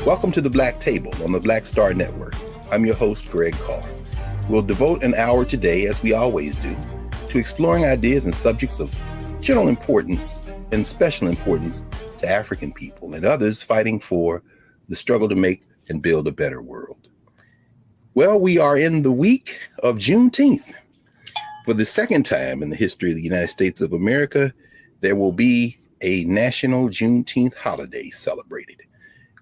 Welcome to the Black Table on the Black Star Network. I'm your host, Greg Carr. We'll devote an hour today, as we always do, to exploring ideas and subjects of general importance and special importance to African people and others fighting for the struggle to make and build a better world. Well, we are in the week of Juneteenth. For the second time in the history of the United States of America, there will be a national Juneteenth holiday celebrated.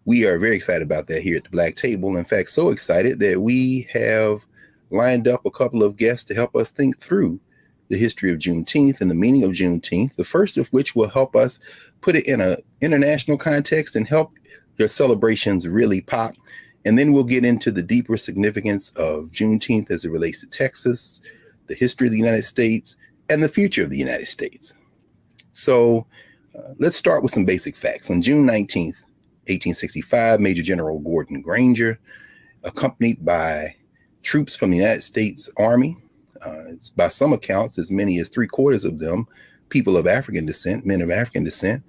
We are very excited about that here at the Black Table. In fact, so excited that we have lined up a couple of guests to help us think through the history of Juneteenth and the meaning of Juneteenth, the first of which will help us put it in an international context and help your celebrations really pop. And then we'll get into the deeper significance of Juneteenth as it relates to Texas, the history of the United States, and the future of the United States. So let's start with some basic facts. On June 19th, 1865, Major General Gordon Granger, accompanied by troops from the United States Army, by some accounts, as many as 3/4 of them, people of African descent, men of African descent,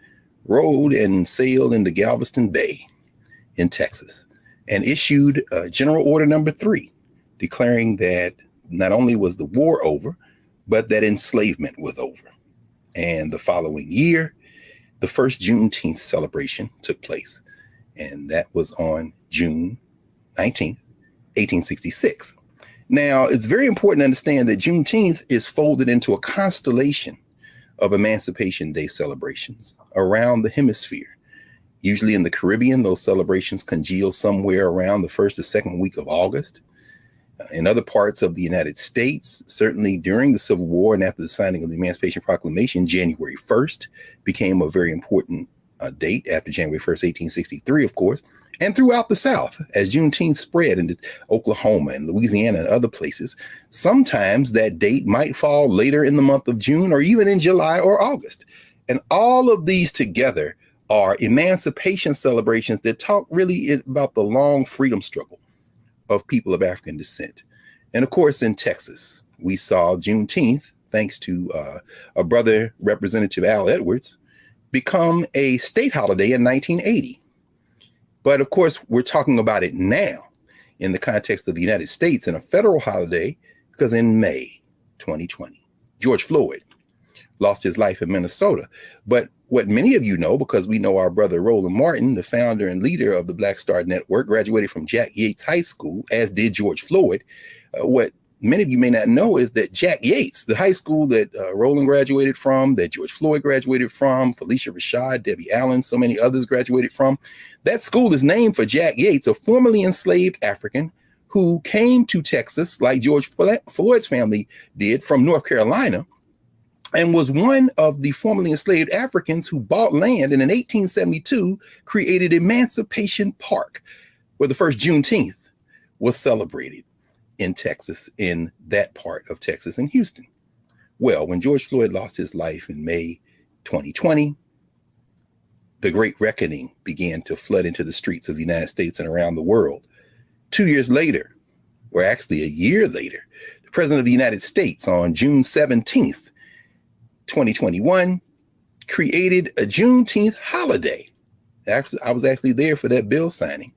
rode and sailed into Galveston Bay in Texas and issued General Order Number 3, declaring that not only was the war over, but that enslavement was over. And the following year, the first Juneteenth celebration took place. And that was on June 19th, 1866. Now, it's very important to understand that Juneteenth is folded into a constellation of Emancipation Day celebrations around the hemisphere. Usually in the Caribbean, those celebrations congeal somewhere around the first or second week of August. In other parts of the United States, certainly during the Civil War and after the signing of the Emancipation Proclamation, January 1st became a very important date after January 1st, 1863, of course, and throughout the South, as Juneteenth spread into Oklahoma and Louisiana and other places, sometimes that date might fall later in the month of June or even in July or August. And all of these together are emancipation celebrations that talk really about the long freedom struggle of people of African descent. And of course, in Texas, we saw Juneteenth, thanks to a brother, Representative Al Edwards, become a state holiday in 1980. But of course, we're talking about it now in the context of the United States and a federal holiday, because in May 2020, George Floyd lost his life in Minnesota. But what many of you know, because we know our brother Roland Martin, the founder and leader of the Black Star Network, graduated from Jack Yates High School, as did George Floyd. What many of you may not know is that Jack Yates, the high school that Roland graduated from, that George Floyd graduated from, Felicia Rashad, Debbie Allen, so many others graduated from, that school is named for Jack Yates, a formerly enslaved African who came to Texas, like George Floyd's family did, from North Carolina, and was one of the formerly enslaved Africans who bought land and in 1872 created Emancipation Park, where the first Juneteenth was celebrated in Texas, in that part of Texas, in Houston. Well, when George Floyd lost his life in May 2020, the Great Reckoning began to flood into the streets of the United States and around the world. 2 years later, or actually a year later, the President of the United States on June 17th, 2021, created a Juneteenth holiday. Actually, I was actually there for that bill signing,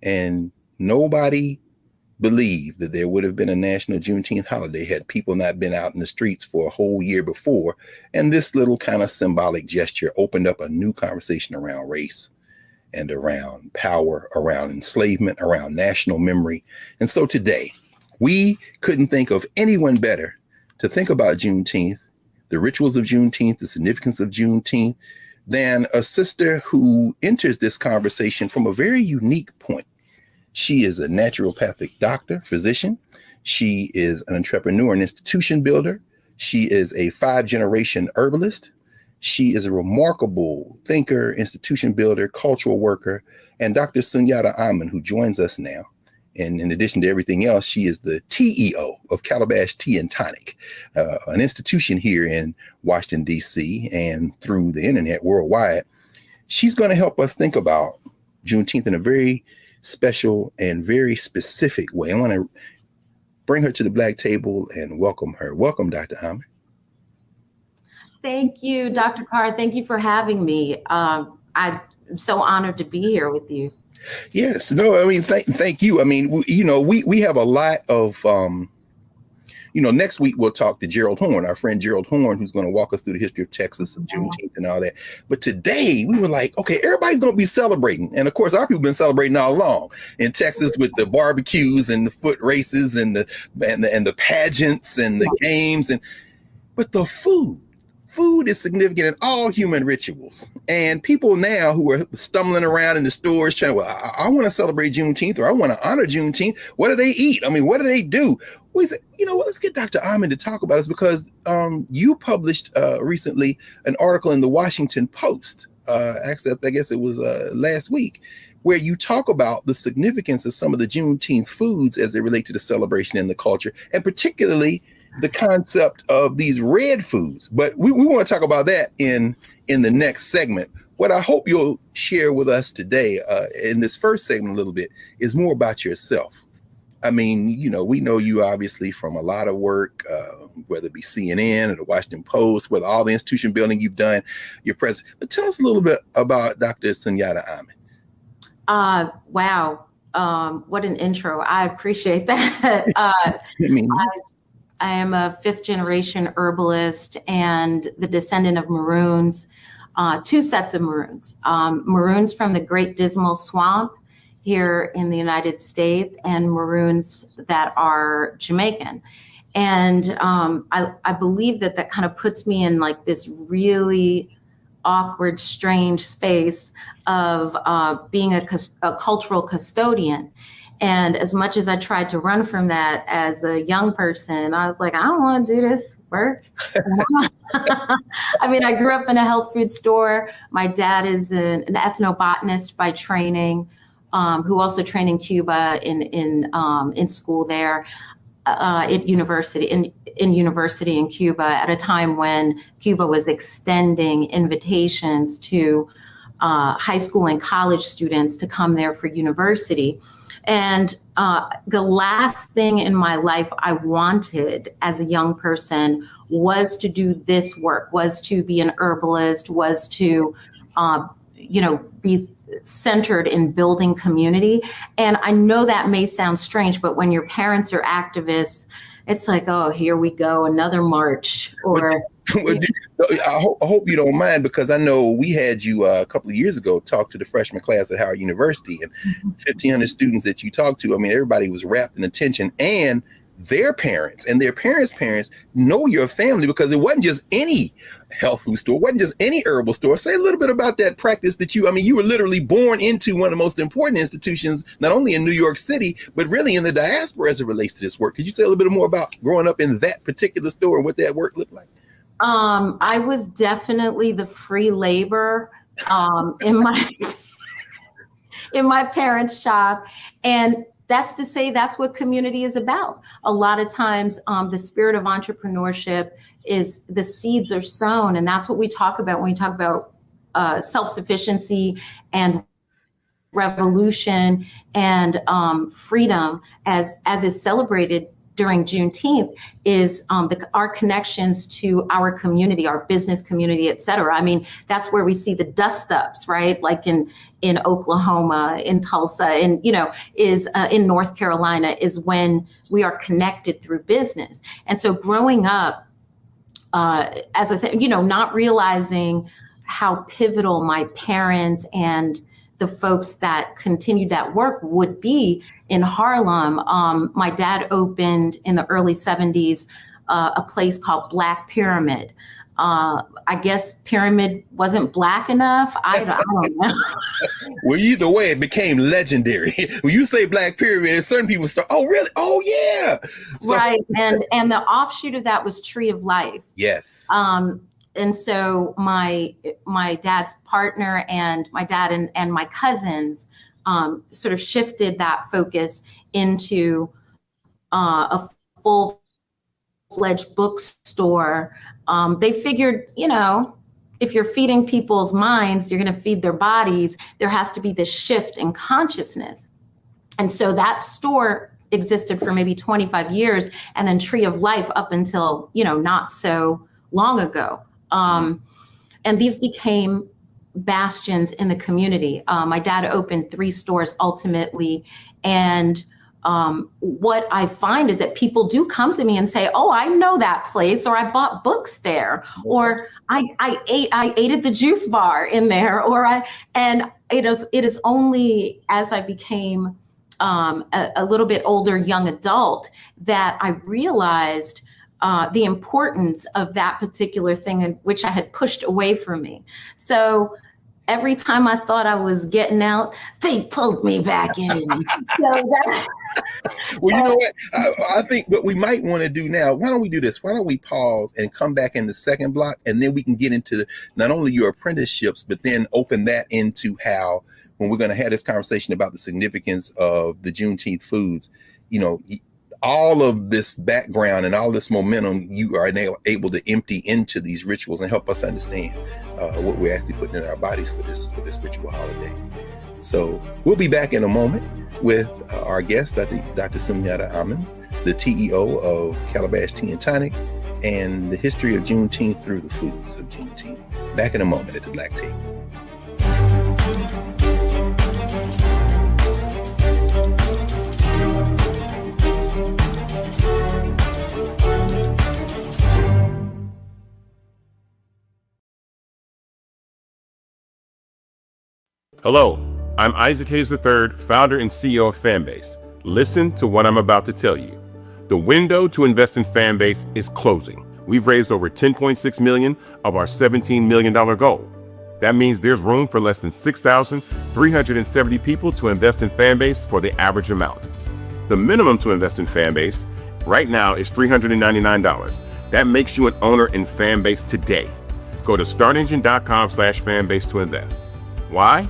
and nobody believed that there would have been a national Juneteenth holiday had people not been out in the streets for a whole year before. And this little kind of symbolic gesture opened up a new conversation around race and around power, around enslavement, around national memory. And so today, we couldn't think of anyone better to think about Juneteenth, the rituals of Juneteenth, the significance of Juneteenth, than a sister who enters this conversation from a very unique point. She is a naturopathic doctor, physician. She is an entrepreneur and institution builder. She is a 5-generation herbalist. She is a remarkable thinker, institution builder, cultural worker, and Dr. Sunyatta Amen, who joins us now. And in addition to everything else, she is the TEO of Calabash Tea and Tonic, an institution here in Washington, D.C., and through the internet worldwide. She's going to help us think about Juneteenth in a very special and very specific way. I want to bring her to the Black Table and welcome her. Welcome, Dr. Amen. Thank you, Dr. Carr. Thank you for having me. I'm so honored to be here with you. Yes. No, I mean, thank you. I mean, we have a lot of, next week we'll talk to Gerald Horn, our friend Gerald Horn, who's going to walk us through the history of Texas and Juneteenth and all that. But today we were like, okay, everybody's going to be celebrating. And of course, our people have been celebrating all along in Texas with the barbecues and the foot races and the pageants and the games. But the food is significant in all human rituals. And people now who are stumbling around in the stores trying, well, I want to celebrate Juneteenth, or I want to honor Juneteenth. What do they eat? I mean, what do they do? We said, let's get Dr. Amen to talk about this, because you published recently an article in the Washington Post, actually, I guess it was last week, where you talk about the significance of some of the Juneteenth foods as they relate to the celebration and the culture, and particularly the concept of these red foods. But we want to talk about that in the next segment. What I hope you'll share with us today in this first segment a little bit is more about yourself. I mean, we know you obviously from a lot of work, whether it be CNN or the Washington Post, whether all the institution building you've done, your president. But tell us a little bit about Dr. Sunyatta Amen. Wow. What an intro. I appreciate that. I am a fifth generation herbalist and the descendant of Maroons, two sets of Maroons. Maroons from the Great Dismal Swamp here in the United States, and Maroons that are Jamaican. And I believe that kind of puts me in like this really awkward, strange space of being a cultural custodian. And as much as I tried to run from that as a young person, I was like, I don't want to do this work. I mean, I grew up in a health food store. My dad is an ethnobotanist by training, who also trained in Cuba in school there, at university in university in Cuba at a time when Cuba was extending invitations to high school and college students to come there for university. And the last thing in my life I wanted as a young person was to do this work, was to be an herbalist, was to, be centered in building community. And I know that may sound strange, but when your parents are activists, it's like, oh, here we go, another march. Or I hope you don't mind, because I know we had you a couple of years ago talk to the freshman class at Howard University, and 1,500 students that you talked to. I mean, everybody was wrapped in attention, and their parents and their parents' parents know your family, because it wasn't just any health food store, wasn't just any herbal store. Say a little bit about that practice that you were literally born into one of the most important institutions, not only in New York City, but really in the diaspora as it relates to this work. Could you say a little bit more about growing up in that particular store and what that work looked like? I was definitely the free labor in my parents' shop. And that's to say, that's what community is about. A lot of times, the spirit of entrepreneurship is the seeds are sown. And that's what we talk about when we talk about self-sufficiency and revolution and freedom as is celebrated during Juneteenth is our connections to our community, our business community, et cetera. I mean, that's where we see the dust ups, right? Like in Oklahoma, in Tulsa, and, is in North Carolina, is when we are connected through business. And so growing up, as I said, not realizing how pivotal my parents and the folks that continued that work would be in Harlem. My dad opened in the early 70s a place called Black Pyramid. I guess pyramid wasn't black enough. I don't know. Well, either way, it became legendary. When you say Black Pyramid, certain people start, oh, really? Oh, yeah. So, right. And the offshoot of that was Tree of Life. Yes. And so my dad's partner and my dad and my cousins sort of shifted that focus into a full-fledged bookstore. They figured, if you're feeding people's minds, you're going to feed their bodies. There has to be this shift in consciousness. And so that store existed for maybe 25 years, and then Tree of Life up until, not so long ago. And these became bastions in the community. My dad opened 3 stores ultimately. And what I find is that people do come to me and say, oh, I know that place, or I bought books there, or I ate at the juice bar in there, and it is only as I became a little bit older young adult that I realized the importance of that particular thing, in which I had pushed away from me. So every time I thought I was getting out, they pulled me back in. Well, you know what? I think what we might want to do now, why don't we do this? Why don't we pause and come back in the second block, and then we can get into not only your apprenticeships, but then open that into how, when we're going to have this conversation about the significance of the Juneteenth foods, all of this background and all this momentum you are now able to empty into these rituals and help us understand what we're actually putting in our bodies for this ritual holiday. So we'll be back in a moment with our guest, Dr. Sunyatta Amen, the TEO of Calabash Tea and Tonic, and the history of Juneteenth through the foods of Juneteenth. Back in a moment at the Black Table. Hello, I'm Isaac Hayes III, founder and CEO of Fanbase. Listen to what I'm about to tell you. The window to invest in Fanbase is closing. We've raised over $10.6 million of our $17 million goal. That means there's room for less than 6,370 people to invest in Fanbase for the average amount. The minimum to invest in Fanbase right now is $399. That makes you an owner in Fanbase today. Go to startengine.com/fanbase to invest. Why?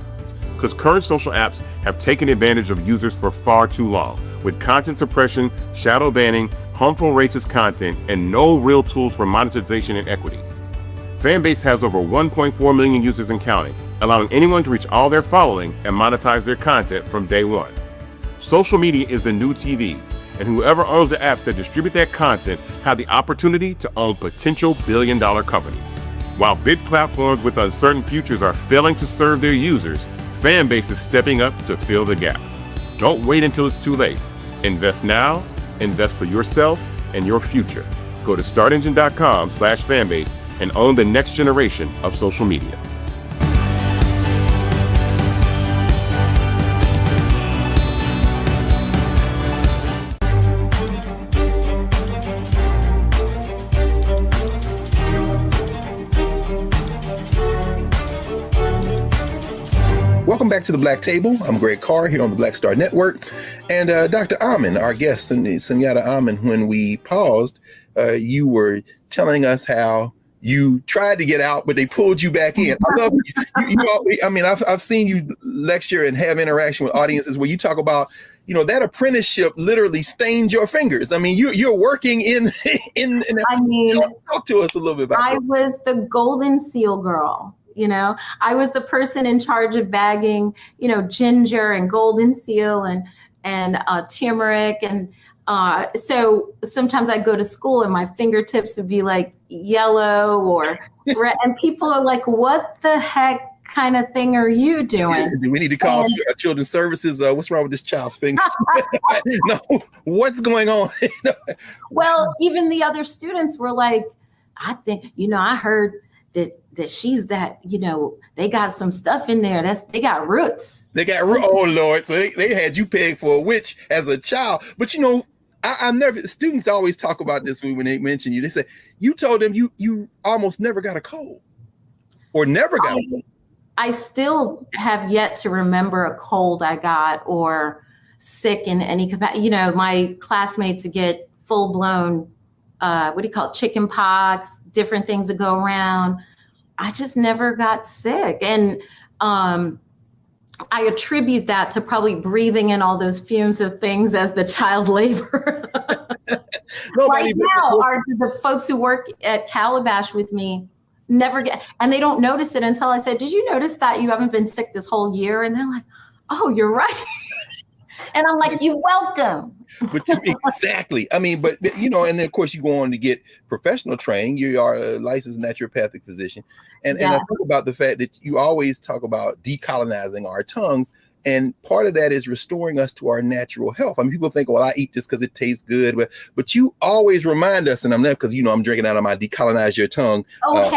Because current social apps have taken advantage of users for far too long, with content suppression, shadow banning, harmful racist content, and no real tools for monetization and equity. Fanbase has over 1.4 million users and counting, allowing anyone to reach all their following and monetize their content from day one. Social media is the new TV, and whoever owns the apps that distribute that content have the opportunity to own potential billion-dollar companies. While big platforms with uncertain futures are failing to serve their users, Fanbase is stepping up to fill the gap. Don't wait until it's too late. Invest now, invest for yourself and your future. Go to startengine.com/fanbase and own the next generation of social media. Welcome back to the Black Table. I'm Greg Carr here on the Black Star Network. And Dr. Amen, our guest, Sunyatta Amen, when we paused, you were telling us how you tried to get out, but they pulled you back in. I love I've seen you lecture and have interaction with audiences where you talk about, that apprenticeship literally stained your fingers. I mean, you're working in talk to us a little bit about that. I was the golden seal girl. I was the person in charge of bagging, ginger and golden seal and turmeric. And so sometimes I go to school and my fingertips would be like yellow or red. And people are like, what the heck kind of thing are you doing? Do we need to call children's services? What's wrong with this child's fingers? No, what's going on? Well, even the other students were like, I think, I heard that she's that, they got some stuff in there. They got roots. Oh Lord. So they had you pegged for a witch as a child. But I never, students always talk about this when they mention you. They say, you told them you almost never got a cold or never got a cold. I still have yet to remember a cold I got or sick in any capacity. My classmates would get full blown, chicken pox, different things that go around. I just never got sick. And I attribute that to probably breathing in all those fumes of things as the child labor. Right now, the folks who work at Calabash with me never get, and they don't notice it until I said, did you notice that you haven't been sick this whole year? And they're like, oh, you're right. And I'm like, you're welcome. But exactly. I mean, but and then of course you go on to get professional training. You are a licensed naturopathic physician. And I think about the fact that you always talk about decolonizing our tongues. And part of that is restoring us to our natural health. I mean, people think, well, I eat this because it tastes good. But you always remind us, and I'm there because, I'm drinking out of my Decolonize Your Tongue. Okay.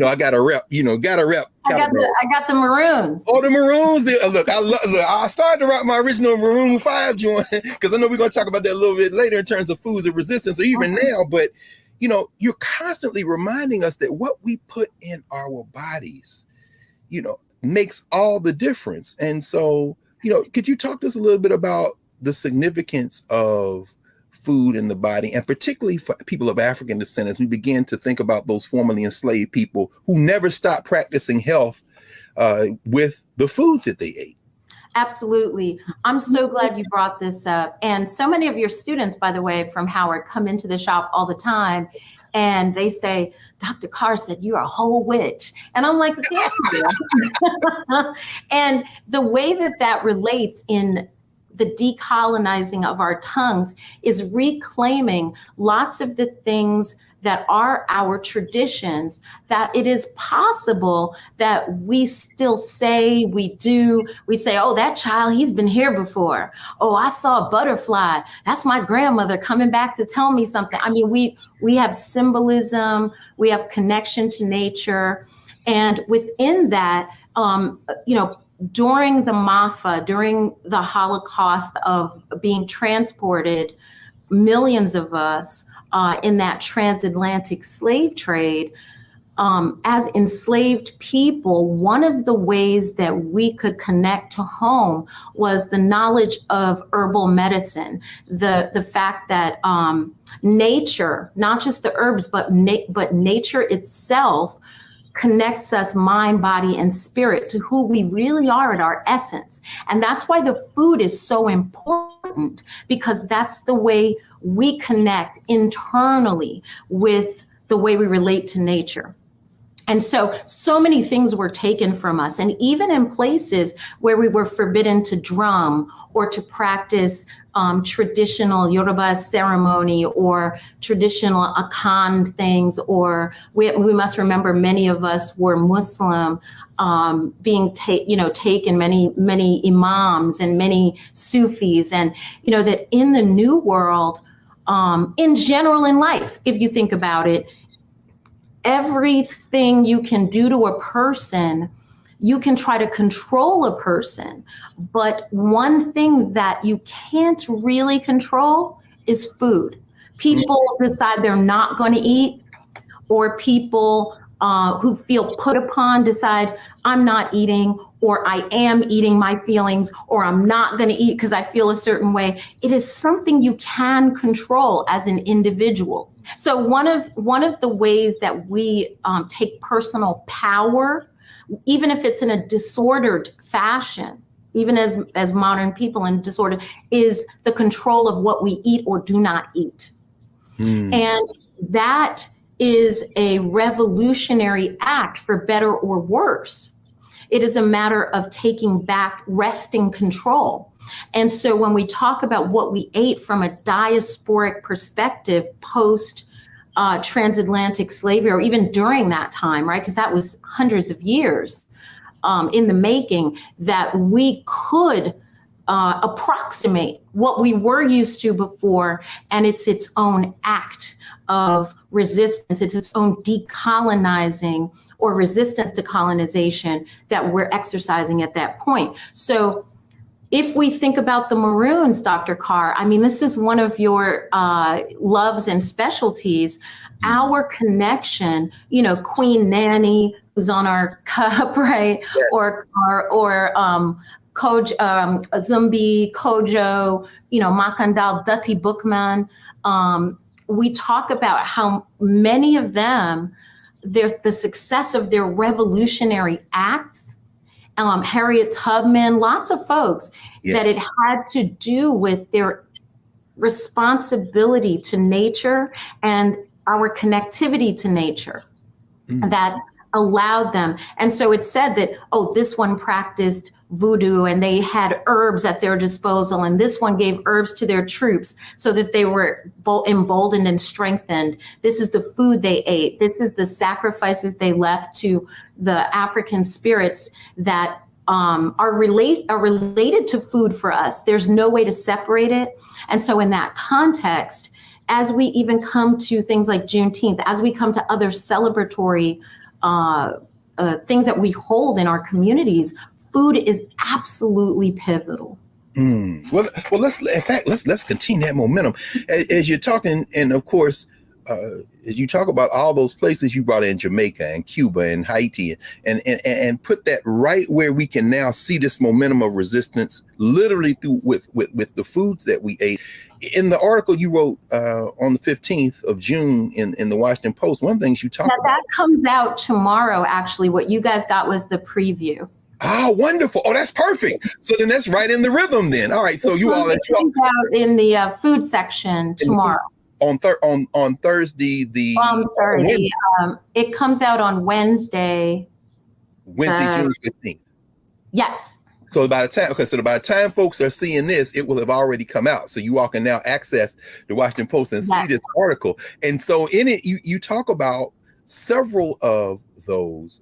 I got to rep, I got the maroons. Oh, the maroons. Look, I started to rock my original Maroon 5 joint because I know we're going to talk about that a little bit later in terms of foods of resistance or even now. But, you're constantly reminding us that what we put in our bodies, makes all the difference. And so, could you talk to us a little bit about the significance of food in the body, and particularly for people of African descent, as we begin to think about those formerly enslaved people who never stopped practicing health with the foods that they ate? Absolutely. I'm so glad you brought this up. And so many of your students, by the way, from Howard come into the shop all the time. And they say, Dr. Carr said, you're a whole witch. And I'm like, thank you. And the way that relates in the decolonizing of our tongues is reclaiming lots of the things that are our traditions, that it is possible that we still say, we say, oh, that child, he's been here before. Oh, I saw a butterfly. That's my grandmother coming back to tell me something. I mean, we have symbolism, we have connection to nature. And within that, during the Mafa, during the Holocaust of being transported, millions of us in that transatlantic slave trade, as enslaved people, one of the ways that we could connect to home was the knowledge of herbal medicine, the fact that nature, not just the herbs, but nature itself connects us mind, body, and spirit to who we really are at our essence. And that's why the food is so important, because that's the way we connect internally with the way we relate to nature. And so many things were taken from us. And even in places where we were forbidden to drum or to practice traditional Yoruba ceremony or traditional Akan things, or we must remember many of us were Muslim, being taken, many imams and many Sufis, and that in the New World, in general in life, if you think about it, everything you can do to a person, you can try to control a person. But one thing that you can't really control is food. People decide they're not going to eat, or people who feel put upon decide, I'm not eating, or I am eating my feelings, or I'm not going to eat because I feel a certain way. It is something you can control as an individual. So one of the ways that we take personal power, even if it's in a disordered fashion, even as modern people in disorder, is the control of what we eat or do not eat. And that is a revolutionary act, for better or worse. It is a matter of taking back wresting control. And so when we talk about what we ate from a diasporic perspective post transatlantic slavery, or even during that time, right? Because that was hundreds of years in the making, that we could approximate what we were used to before, and it's its own act of resistance. It's its own decolonizing or resistance to colonization that we're exercising at that point. So if we think about the Maroons, Dr. Carr, I mean, this is one of your loves and specialties, our connection, Queen Nanny, who's on our cup, right? Yes. Or Zumbi, Kojo, Makandal, Dutty Bookman. We talk about how many of them, there's the success of their revolutionary acts, Harriet Tubman, lots of folks, that it had to do with their responsibility to nature and our connectivity to nature, that allowed them. And so it's said that, oh, this one practiced voodoo and they had herbs at their disposal, and this one gave herbs to their troops so that they were emboldened and strengthened. This is the food they ate. This is the sacrifices they left to the African spirits that are related to food for us. There's no way to separate it. And so in that context, as we even come to things like Juneteenth, as we come to other celebratory things that we hold in our communities, food is absolutely pivotal. Well, let's continue that momentum as you're talking, and of course, as you talk about all those places you brought in, Jamaica and Cuba and Haiti, and put that right where we can now see this momentum of resistance, literally through with the foods that we ate. In the article you wrote on the 15th of June in the Washington Post, one of the things you talk about. That comes out tomorrow, actually. What you guys got was the preview. Ah, wonderful. Oh, that's perfect. So then that's right in the rhythm then. All right. So you all out in the food section tomorrow. On Thursday, it comes out on Wednesday. June 15th. Yes. So by the time folks are seeing this, it will have already come out. So you all can now access the Washington Post and see this article. And so in it, you talk about several of those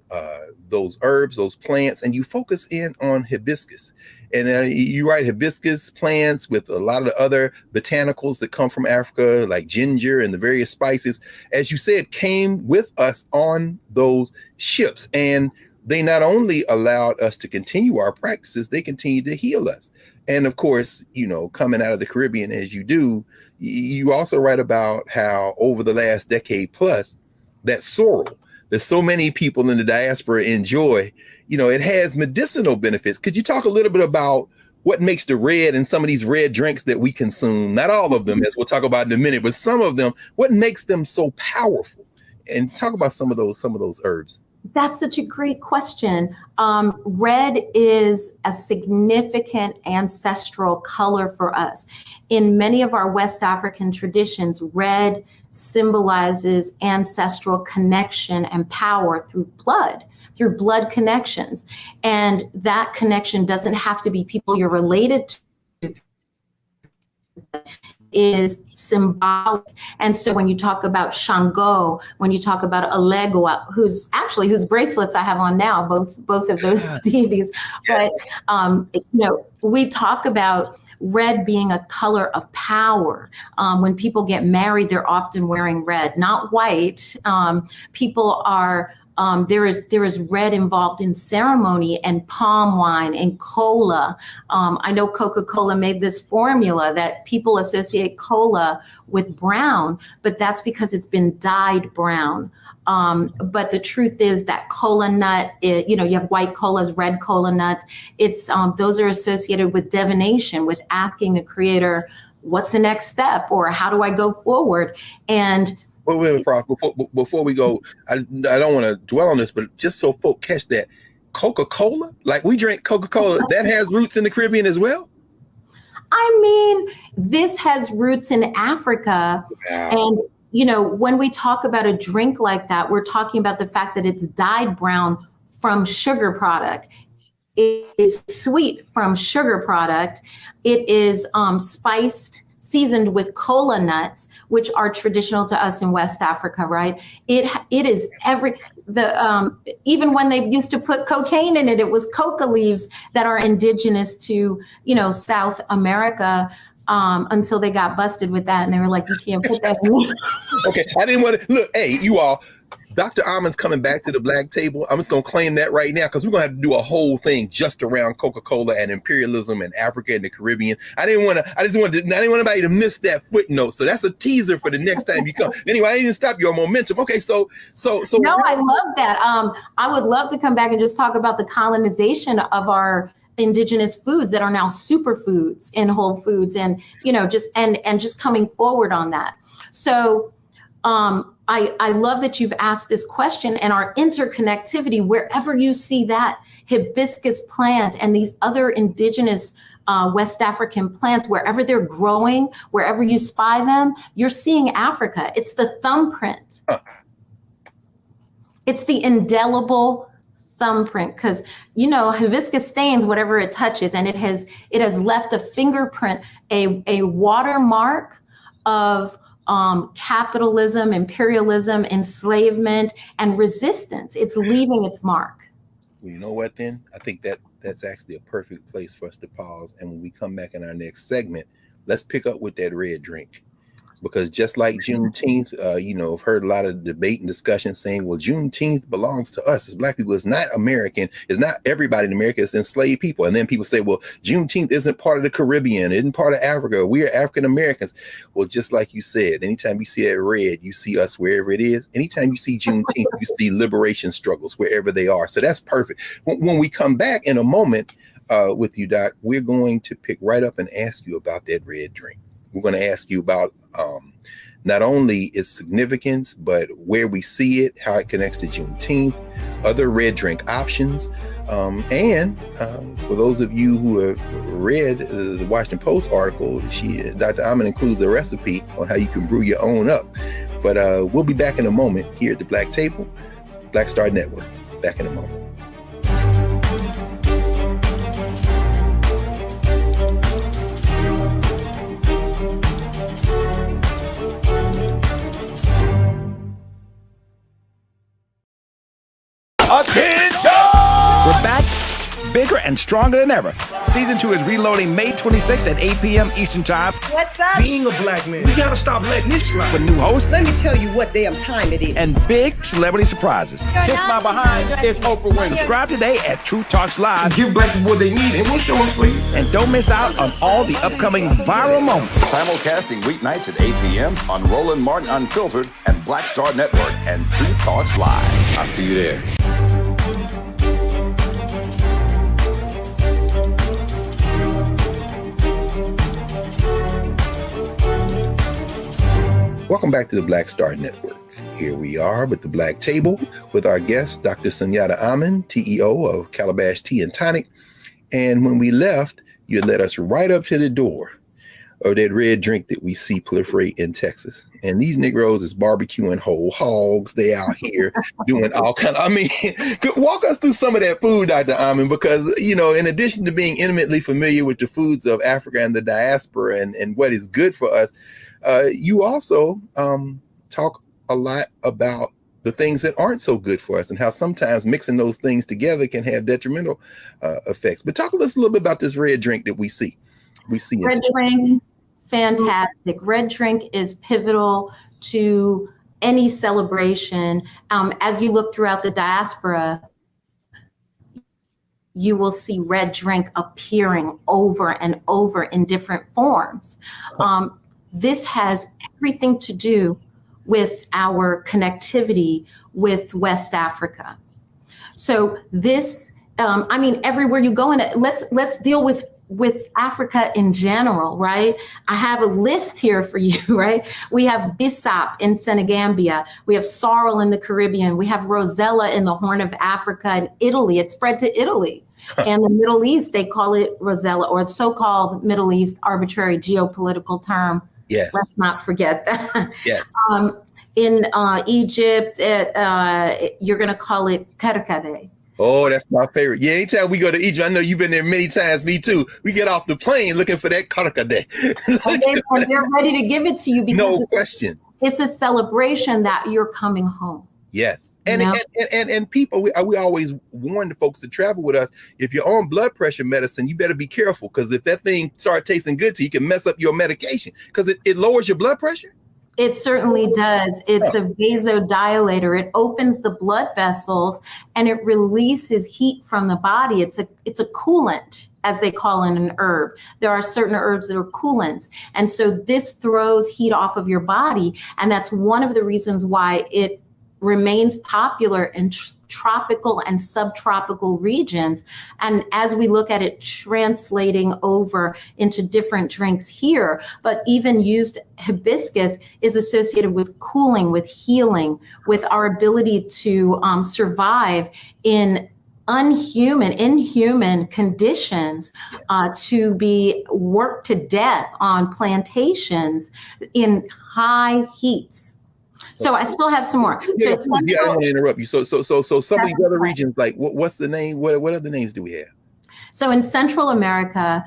herbs, those plants, and you focus in on hibiscus. And you write hibiscus plants with a lot of the other botanicals that come from Africa, like ginger and the various spices, as you said, came with us on those ships. And they not only allowed us to continue our practices, they continued to heal us. And of course, coming out of the Caribbean as you do, you also write about how over the last decade plus, that sorrel that so many people in the diaspora enjoy, it has medicinal benefits. Could you talk a little bit about what makes the red and some of these red drinks that we consume, not all of them, as we'll talk about in a minute, but some of them, what makes them so powerful? And talk about some of those herbs. That's such a great question. Red is a significant ancestral color for us. In many of our West African traditions, red symbolizes ancestral connection and power through blood connections. And that connection doesn't have to be people you're related to, is symbolic. And so when you talk about Shango, when you talk about Alegua, whose bracelets I have on now, both of those deities, but we talk about red being a color of power. When people get married, they're often wearing red, not white. People are there is red involved in ceremony and palm wine and cola. I know Coca-Cola made this formula that people associate cola with brown, but that's because it's been dyed brown. But the truth is that cola nut, you have white colas, red cola nuts. It's those are associated with divination, with asking the creator, what's the next step, or how do I go forward? And wait, Prof, before we go, I don't want to dwell on this, but just so folk catch that, Coca-Cola, like we drink Coca-Cola, that has roots in the Caribbean as well? I mean, this has roots in Africa. Wow. And when we talk about a drink like that, we're talking about the fact that it's dyed brown from sugar product. It is sweet from sugar product. It is spiced, seasoned with cola nuts, which are traditional to us in West Africa, right? It is even when they used to put cocaine in it, it was coca leaves that are indigenous to, South America. Until they got busted with that, and they were like, "You can't put that in." Okay, I didn't want to look. Hey, you all, Dr. Amen's coming back to the Black Table. I'm just gonna claim that right now because we're gonna have to do a whole thing just around Coca-Cola and imperialism in Africa and the Caribbean. I didn't want anybody to miss that footnote. So that's a teaser for the next time you come. Anyway, I didn't stop your momentum. Okay, so. No, I love that. I would love to come back and just talk about the colonization of our indigenous foods that are now superfoods in Whole Foods, and just coming forward on that. So I love that you've asked this question, and our interconnectivity, wherever you see that hibiscus plant and these other indigenous West African plants, wherever they're growing, wherever you spy them, you're seeing Africa. It's the thumbprint. It's the indelible thumbprint, because hibiscus stains whatever it touches, and it has left a fingerprint, a watermark of capitalism, imperialism, enslavement, and resistance. It's leaving its mark. Well, you know what then? I think that's actually a perfect place for us to pause. And when we come back in our next segment, let's pick up with that red drink. Because just like Juneteenth, I've heard a lot of debate and discussion saying, well, Juneteenth belongs to us as Black people. It's not American. It's not everybody in America. It's enslaved people. And then people say, well, Juneteenth isn't part of the Caribbean. It isn't part of Africa. We are African Americans. Well, just like you said, anytime you see that red, you see us wherever it is. Anytime you see Juneteenth, you see liberation struggles wherever they are. So that's perfect. When we come back in a moment with you, Doc, we're going to pick right up and ask you about that red drink. We're going to ask you about not only its significance, but where we see it, how it connects to Juneteenth, other red drink options. And for those of you who have read the Washington Post article, Dr. Amen includes a recipe on how you can brew your own up. But we'll be back in a moment here at the Black Table, Black Star Network. Back in a moment. Attention! We're back, bigger and stronger than ever. Season 2 is reloading May 26th at 8 p.m. Eastern Time. What's up? Being a Black man, we gotta stop letting this slide. With new hosts Let me tell you what damn time it is. and big celebrity surprises. Kiss my behind. It's Oprah Winfrey. Subscribe today at Truth Talks Live Give Black people what they need, and we'll show them for you. and don't miss out on all the upcoming viral moments. Simulcasting weeknights at 8 p.m. on Roland Martin Unfiltered and Black Star Network and Truth Talks Live. I'll see you there. Welcome back to the Black Star Network. Here we are with the Black Table with our guest, Dr. Sunyatta Amen, TEO of Calabash Tea and Tonic. And when we left, you led us right up to the door of that red drink that we see proliferate in Texas. And these Negroes is barbecuing whole hogs. They out here doing all kind of, walk us through some of that food, Dr. Amen, because, in addition to being intimately familiar with the foods of Africa and the diaspora and what is good for us, you also talk a lot about the things that aren't so good for us and how sometimes mixing those things together can have detrimental effects. But talk to us a little bit about this red drink that we see. Red drink, fantastic. Red drink is pivotal to any celebration. As you look throughout the diaspora, you will see red drink appearing over and over in different forms. This has everything to do with our connectivity with West Africa. So this, everywhere you go, let's deal with Africa in general, right? I have a list here for you, right? We have Bissap in Senegambia. We have sorrel in the Caribbean. We have Rosella in the Horn of Africa and Italy. It spread to Italy. And the Middle East, they call it Rosella, or so-called Middle East arbitrary geopolitical term. Yes. Let's not forget that. Yes. In Egypt, you're going to call it karkade. Oh, that's my favorite. Yeah, anytime we go to Egypt, I know you've been there many times, me too. We get off the plane looking for that karkade. And they're ready to give it to you because No question. It's a celebration that you're coming home. Yes. And people, we always warn the folks to travel with us. If you're on blood pressure medicine, you better be careful, because if that thing starts tasting good to you, it can mess up your medication because it lowers your blood pressure. It certainly does. It's a vasodilator. It opens the blood vessels and it releases heat from the body. It's a coolant, as they call in an herb. There are certain herbs that are coolants. And so this throws heat off of your body. And that's one of the reasons why it remains popular in tropical and subtropical regions. And as we look at it translating over into different drinks here, but even used hibiscus is associated with cooling, with healing, with our ability to survive in inhuman conditions, to be worked to death on plantations in high heats. So I still have some more. Yeah, So I don't want to interrupt you. So some of these other regions, like what's the name? What other names do we have? So in Central America,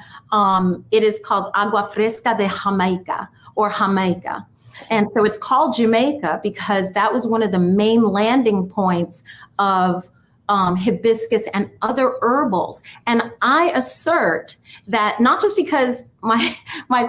it is called Agua Fresca de Jamaica or Jamaica. And so it's called Jamaica because that was one of the main landing points of hibiscus and other herbals. And I assert that not just because my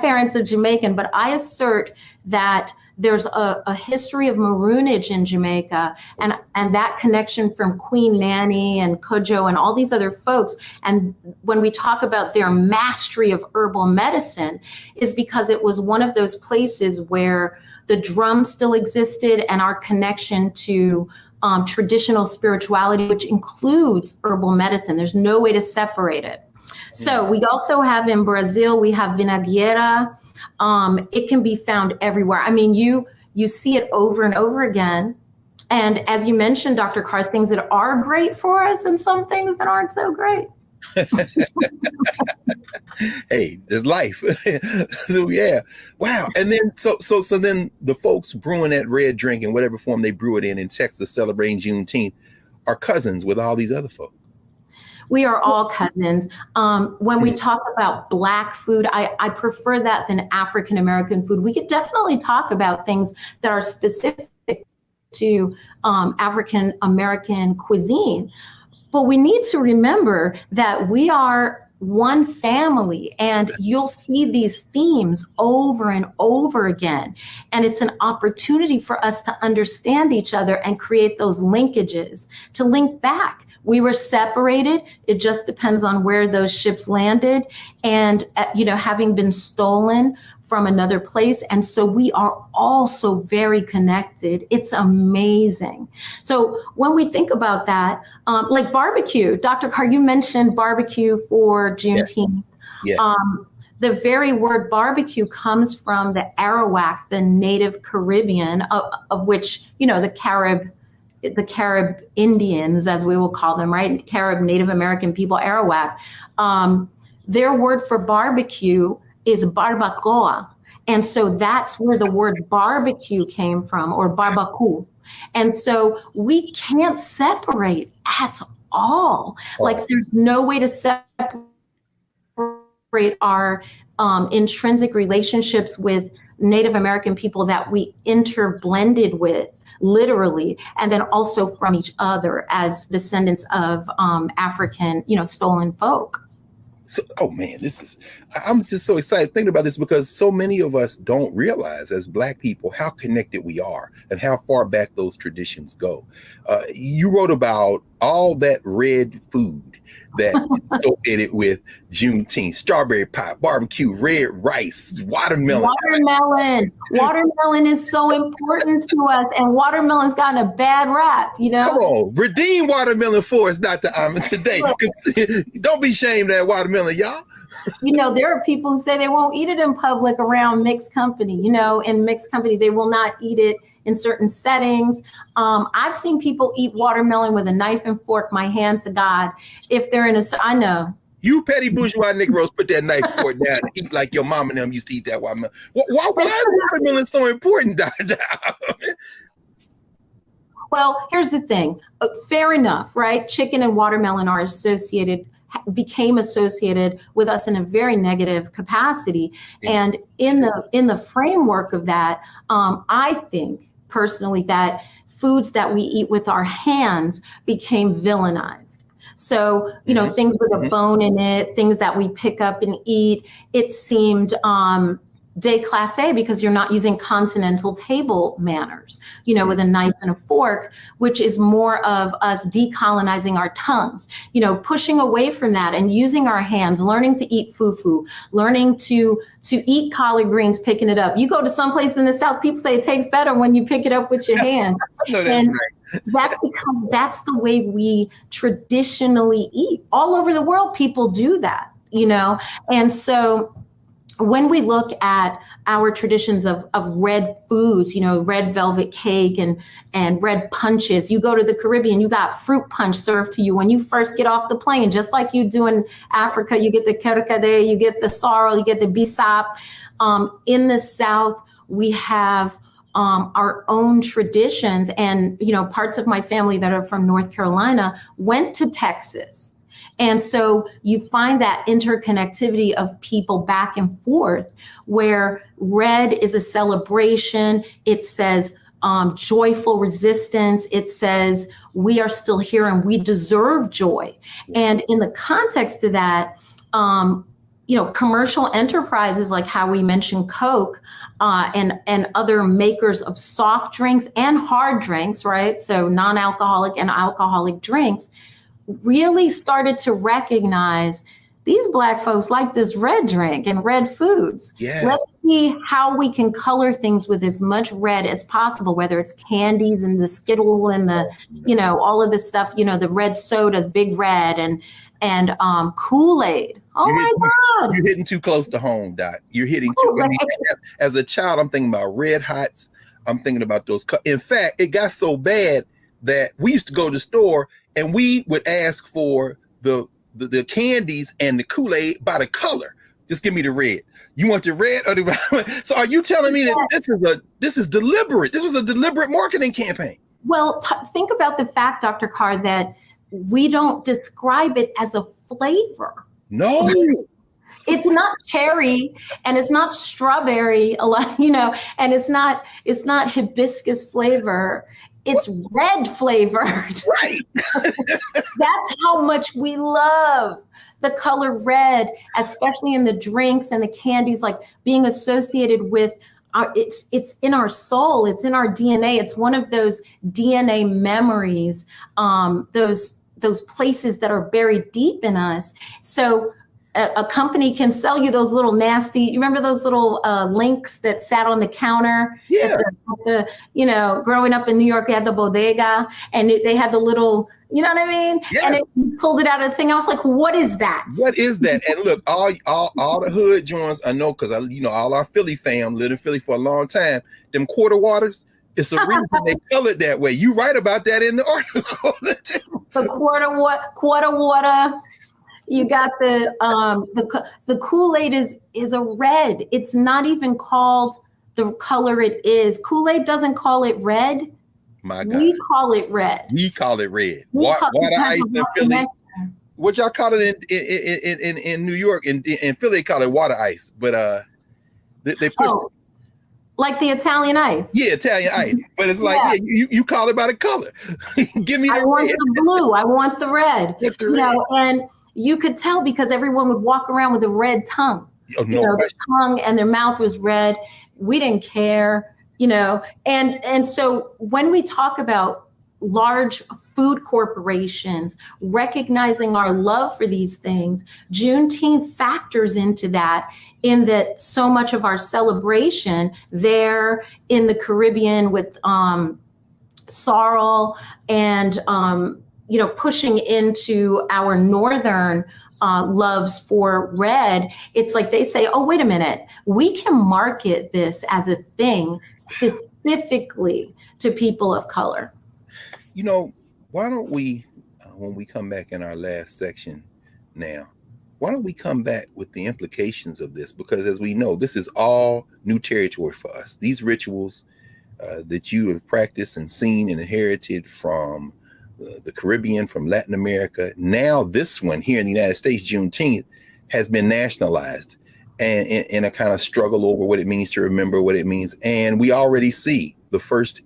parents are Jamaican, but I assert that there's a history of maroonage in Jamaica and that connection from Queen Nanny and Cudjoe and all these other folks. And when we talk about their mastery of herbal medicine is because it was one of those places where the drum still existed and our connection to traditional spirituality, which includes herbal medicine. There's no way to separate it. So we also have in Brazil, we have vinagrera. It can be found everywhere. I mean, you see it over and over again. And as you mentioned, Dr. Carr, things that are great for us and some things that aren't so great. Hey, there's life. So yeah, wow. And then so then the folks brewing that red drink in whatever form they brew it in Texas, celebrating Juneteenth, are cousins with all these other folks. We are all cousins. When we talk about Black food, I prefer that than African American food. We could definitely talk about things that are specific to African American cuisine. But we need to remember that we are one family, and you'll see these themes over and over again. And it's an opportunity for us to understand each other and create those linkages, to link back. We were separated. It just depends on where those ships landed and, having been stolen from another place. And so we are also very connected. It's amazing. So when we think about that, like barbecue, Dr. Carr, you mentioned barbecue for Juneteenth. Yes. The very word barbecue comes from the Arawak, the native Caribbean, of which, the Carib Indians, as we will call them, right? Carib Native American people, Arawak. Their word for barbecue is barbacoa. And so that's where the word barbecue came from, or barbacoa. And so we can't separate at all. Like there's no way to separate our intrinsic relationships with Native American people that we interblended with, literally, and then also from each other as descendants of African, stolen folk. So, oh man, I'm just so excited thinking about this because so many of us don't realize as Black people how connected we are and how far back those traditions go. You wrote about all that red food that is associated with Juneteenth: strawberry pie, barbecue, red rice, watermelon. Watermelon is so important to us, and watermelon's gotten a bad rap, Come on, redeem watermelon for us, Dr. Amen, today. Don't be ashamed of that watermelon, y'all. There are people who say they won't eat it in public around mixed company. In mixed company, they will not eat it in certain settings. I've seen people eat watermelon with a knife and fork, my hand to God. If they're I know. You petty bourgeois Negroes, put that knife and fork down and eat like your mom and them used to eat that watermelon. Why is watermelon so important, Dr. Well, here's the thing. Fair enough, right? Chicken and watermelon became associated with us in a very negative capacity. And in the framework of that, I think personally that foods that we eat with our hands became villainized. So, things with a bone in it, things that we pick up and eat, it seemed déclassé because you're not using continental table manners, with a knife and a fork, which is more of us decolonizing our tongues, pushing away from that and using our hands, learning to eat fufu, learning to eat collard greens, picking it up. You go to some place in the South, people say it tastes better when you pick it up with your hand. And that's because that's the way we traditionally eat. All over the world, people do that, and so when we look at our traditions of red foods, red velvet cake and red punches, you go to the Caribbean, you got fruit punch served to you when you first get off the plane, just like you do in Africa. You get the kerkade, you get the sorrel, you get the bisap. In the South, we have our own traditions. And, you know, parts of my family that are from North Carolina went to Texas. And so you find that interconnectivity of people back and forth, where red is a celebration. It says joyful resistance. It says we are still here and we deserve joy. And in the context of that, you know, commercial enterprises like how we mentioned Coke and other makers of soft drinks and hard drinks, right? So non-alcoholic and alcoholic drinks really started to recognize these Black folks like this red drink and red foods. Yes. Let's see how we can color things with as much red as possible, whether it's candies and the Skittle and the, you know, all of this stuff, you know, the red sodas, Big Red and Kool-Aid. Oh my God. You're hitting too close to home, Doc. You're hitting too. I mean, as a child, I'm thinking about Red Hots. I'm thinking about those. In fact, it got so bad that we used to go to the store and we would ask for the candies and the Kool-Aid by the color. Just give me the red. You want the red or the? So are you telling me that this is deliberate? This was a deliberate marketing campaign. Well, think about the fact, Dr. Carr, that we don't describe it as a flavor. No. It's not cherry and it's not strawberry, you know, and it's not hibiscus flavor. It's red flavored. Right. That's how much we love the color red, especially in the drinks and the candies, like being associated with it's in our soul, it's in our DNA. It's one of those DNA memories, those places that are buried deep in us. So a company can sell you those little nasty, you remember those little links that sat on the counter? Yeah. You know, growing up in New York, we had the bodega and they had the little, you know what I mean? Yeah. And it pulled it out of the thing. I was like, what is that? What is that? And look, all the hood joints, I know, because all our Philly fam lived in Philly for a long time. Them quarter waters, it's a reason they colored that way. You write about that in the article. The quarter water. You got the Kool-Aid is a red. It's not even called the color it is. Kool-Aid doesn't call it red. My God. We call it red. We call it red. Water ice in Philly. What y'all call it in New York? In Philly, they call it water ice. But they push it. Like the Italian ice. Yeah, Italian ice. But it's like, you call it by the color. Give me the red. I want the blue. I want the red. Get the you red. know, and you could tell because everyone would walk around with a red tongue. Oh, no, you know, their tongue and their mouth was red. We didn't care, you know. And so when we talk about large food corporations recognizing our love for these things, Juneteenth factors into that, in that so much of our celebration there in the Caribbean with sorrel and you know, pushing into our northern loves for red, it's like they say, oh, wait a minute, we can market this as a thing specifically to people of color. You know, why don't we, when we come back in our last section now, why don't we come back with the implications of this? Because as we know, this is all new territory for us. These rituals that you have practiced and seen and inherited from the Caribbean, from Latin America. Now this one here in the United States, Juneteenth, has been nationalized and in a kind of struggle over what it means to remember what it means. And we already see the first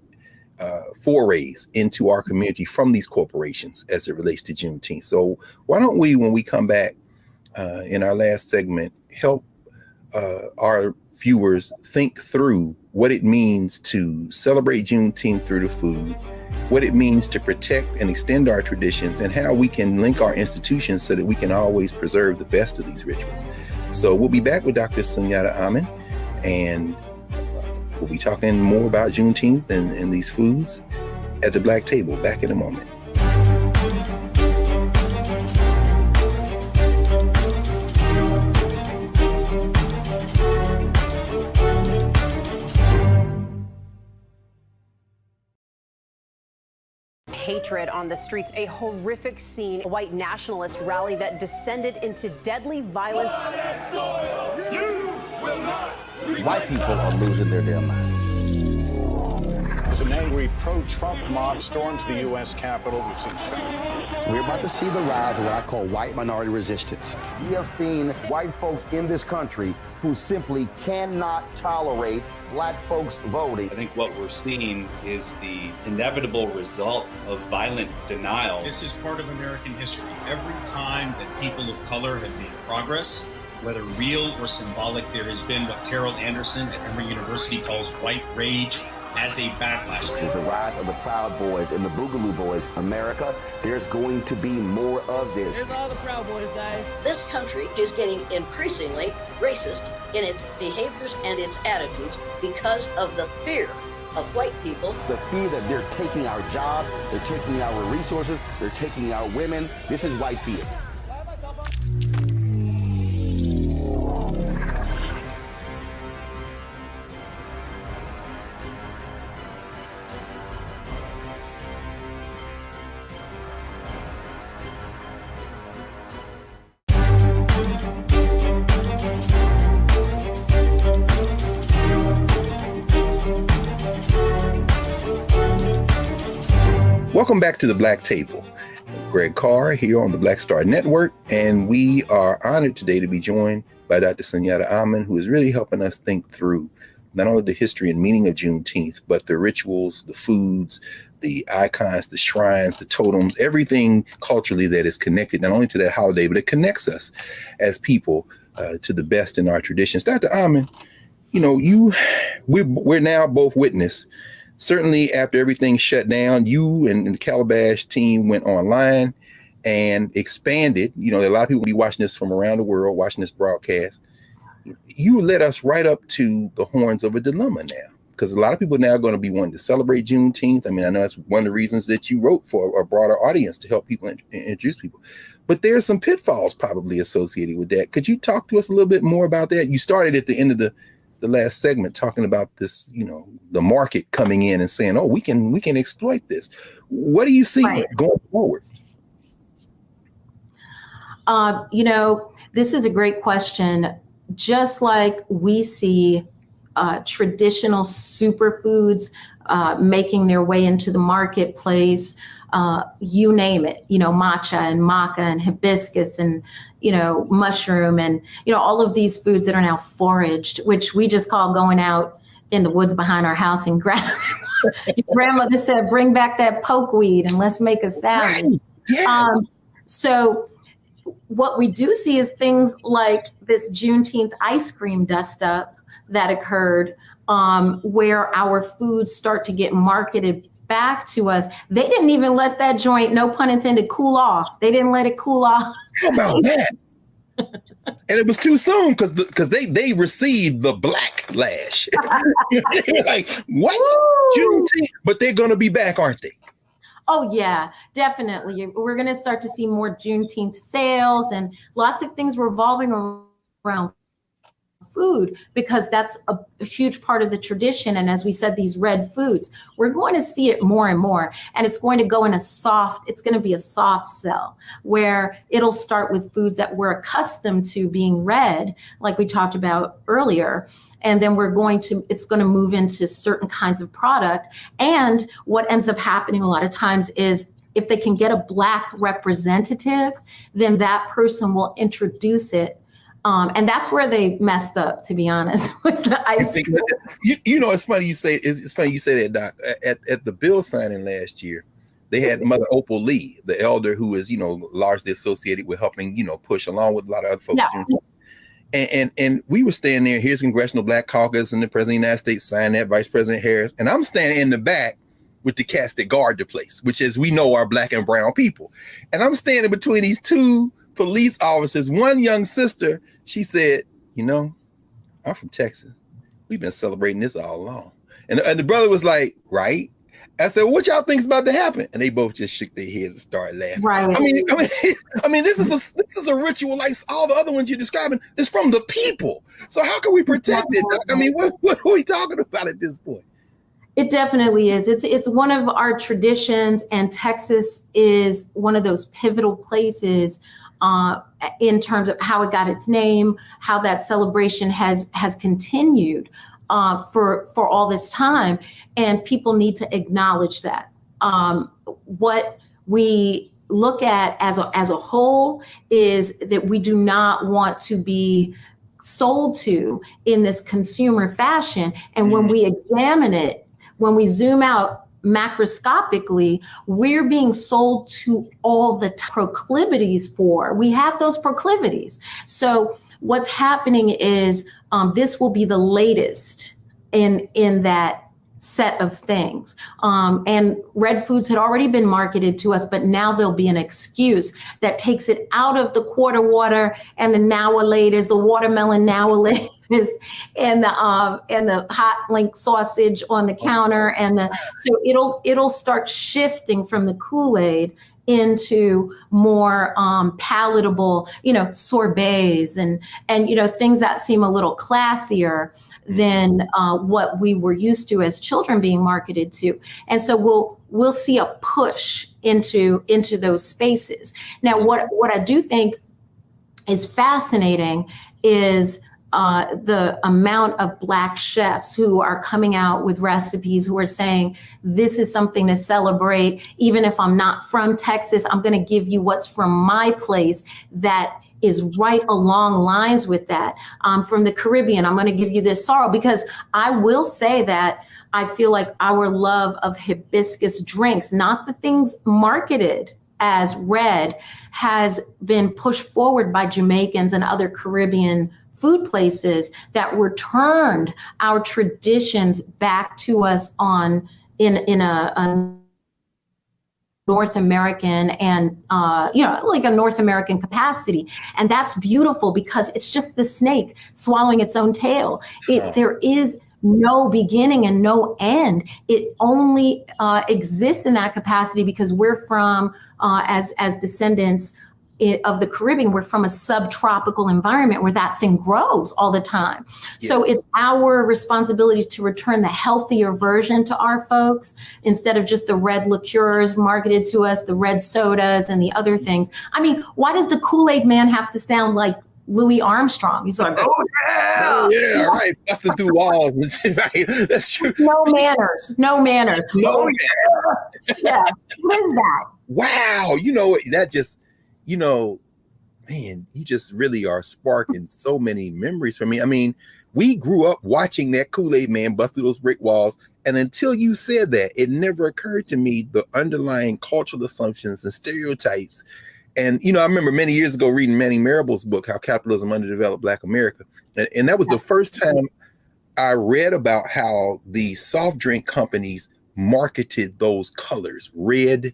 forays into our community from these corporations as it relates to Juneteenth. So why don't we, when we come back in our last segment, help our viewers think through what it means to celebrate Juneteenth through the food, what it means to protect and extend our traditions, and how we can link our institutions so that we can always preserve the best of these rituals. So we'll be back with Dr. Sunyatta Amen, and we'll be talking more about Juneteenth and these foods at the Black Table. Back in a moment. Hatred on the streets, a horrific scene, a white nationalist rally that descended into deadly violence. White people are losing their damn minds. angry pro-Trump mob storms the U.S. Capitol. We've seen shots. We're about to see the rise of what I call white minority resistance. We have seen white folks in this country who simply cannot tolerate black folks voting. I think what we're seeing is the inevitable result of violent denial. This is part of American history. Every time that people of color have made progress, whether real or symbolic, there has been what Carol Anderson at Emory University calls white rage as a backlash. This is the rise of the Proud Boys and the Boogaloo Boys. America, there's going to be more of this. Here's all the Proud Boys, guys. This country is getting increasingly racist in its behaviors and its attitudes because of the fear of white people. The fear that they're taking our jobs, they're taking our resources, they're taking our women. This is white fear. Welcome back to the Black Table. Greg Carr here on the Black Star Network, and we are honored today to be joined by Dr. Sunyatta Amen, who is really helping us think through not only the history and meaning of Juneteenth, but the rituals, the foods, the icons, the shrines, the totems, everything culturally that is connected not only to that holiday, but it connects us as people to the best in our traditions. Dr. Amen, you know, we're now both witness. Certainly after everything shut down, you and the Calabash team went online and expanded. You know, a lot of people be watching this from around the world, watching this broadcast. You led us right up to the horns of a dilemma now, because a lot of people now are going to be wanting to celebrate Juneteenth. I mean, I know that's one of the reasons that you wrote for a broader audience to help people introduce people. But there are some pitfalls probably associated with that. Could you talk to us a little bit more about that? You started at the end of the last segment talking about this, you know, the market coming in and saying, oh, we can exploit this. What do you see going forward? You know, this is a great question. Just like we see traditional superfoods making their way into the marketplace, you name it, you know, matcha and maca and hibiscus and, you know, mushroom and, you know, all of these foods that are now foraged, which we just call going out in the woods behind our house and grab. Your grandmother said, bring back that pokeweed and let's make a salad. Right. Yes. So what we do see is things like this Juneteenth ice cream dust up that occurred, where our foods start to get marketed back to us. They didn't even let that joint, no pun intended, cool off. They didn't let it cool off. How about that? And it was too soon because they received the backlash. Like, what? Juneteenth? But they're going to be back, aren't they? Oh, yeah, definitely. We're going to start to see more Juneteenth sales and lots of things revolving around food, because that's a huge part of the tradition. And as we said, these red foods, we're going to see it more and more. And it's going to go in it's going to be a soft sell where it'll start with foods that we're accustomed to being red, like we talked about earlier. And then it's going to move into certain kinds of product. And what ends up happening a lot of times is if they can get a Black representative, then that person will introduce it. And that's where they messed up, to be honest, with the ice cream. You know, it's funny you say that, Doc. At the bill signing last year, they had Mother Opal Lee, the elder who is, you know, largely associated with helping, you know, push along with a lot of other folks. Yeah. And we were standing there. Here's Congressional Black Caucus and the President of the United States signed that, Vice President Harris. And I'm standing in the back with the cats that guard the place, which, as we know, are Black and brown people. And I'm standing between these two police officers. One young sister, she said, you know, I'm from Texas. We've been celebrating this all along. And the brother was like, right? I said, well, what y'all think's about to happen? And they both just shook their heads and started laughing. Right. I mean, this is a ritual like all the other ones you're describing. It's from the people. So how can we protect it? I mean, what are we talking about at this point? It definitely is. It's one of our traditions, and Texas is one of those pivotal places in terms of how it got its name, how that celebration has continued. for all this time, and people need to acknowledge that. What we look at as a whole is that we do not want to be sold to in this consumer fashion. And when we examine it, when we zoom out macroscopically, we're being sold to all the proclivities for. We have those proclivities. So what's happening is this will be the latest in that set of things. And red foods had already been marketed to us, but now there'll be an excuse that takes it out of the quarter water and the now-a-latest, the watermelon now-a-latest, and the hot link sausage on the counter, so it'll start shifting from the Kool-Aid into more palatable, sorbets and things that seem a little classier than what we were used to as children being marketed to. And so we'll see a push into those spaces. Now, what I do think is fascinating is the amount of Black chefs who are coming out with recipes, who are saying, this is something to celebrate. Even if I'm not from Texas, I'm going to give you what's from my place that is right along lines with that. From the Caribbean, I'm going to give you this sorrel, because I will say that I feel like our love of hibiscus drinks, not the things marketed as red, has been pushed forward by Jamaicans and other Caribbean food places that returned our traditions back to us in a North American and like a North American capacity. And that's beautiful, because it's just the snake swallowing its own tail. There is no beginning and no end. It only exists in that capacity because we're from, as descendants of the Caribbean, we're from a subtropical environment where that thing grows all the time. Yeah. So it's our responsibility to return the healthier version to our folks, instead of just the red liqueurs marketed to us, the red sodas and the other things. I mean, why does the Kool-Aid man have to sound like Louis Armstrong? He's like, oh yeah, yeah, right, busting through walls. Right, that's true. No manners. No, yeah. What is that? Wow, that just. Man, you just really are sparking so many memories for me. I mean, we grew up watching that Kool-Aid man bust through those brick walls. And until you said that, it never occurred to me the underlying cultural assumptions and stereotypes. And, I remember many years ago reading Manning Marable's book, How Capitalism Underdeveloped Black America. And that was the first time I read about how the soft drink companies marketed those colors, red